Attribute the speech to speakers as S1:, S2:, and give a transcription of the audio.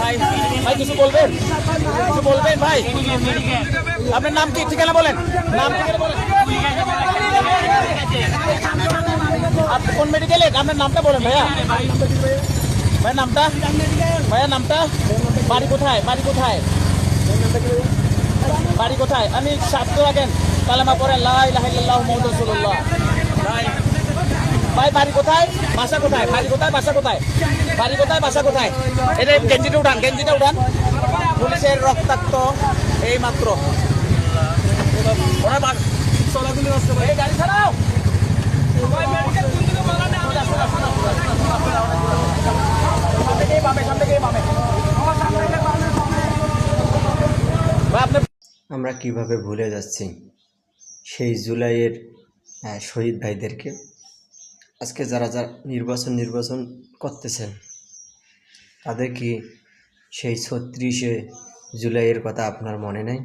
S1: ভাই ভাই কিছু বলবেন, কিছু বলবেন ভাই? আপনার নাম কি, ঠিকানা বলেন, নাম ঠিকানা বলেন। আপনি কোন মেডিকেলে, আপনার নামটা বলেন ভাইয়া। ভাইয়ের নামটা, ভাইয়ের নামটা, বাড়ি কোথায়, বাড়ি কোথায়, বাড়ি কোথায়? আমি ছাত্র রাখেন, কালেমা পড়েন, লা ইলাহা ইল্লাল্লাহু মুহাম্মাদুর রাসূলুল্লাহ। ভাই বাড়ি কোথায়, বাসা কোথায়, বাড়ি কোথায়, বাসা কোথায়, বাড়ি কোথায়, বাসা কোথায়? এটা গেঞ্জিটা উঠান, গেঞ্জিটা উঠান। পুলিশের রক্তাক্ত এই মাত্র এই গাড়ি ছাড়াও।
S2: আমরা কিভাবে ভুলে যাচ্ছি সেই জুলাইয়ের শহীদ ভাইদেরকে? আজকে যারা যারা নির্বাচন করতেছেন তাদের কি সেই ৩৬শে জুলাইয়ের কথা আপনার মনে নেই?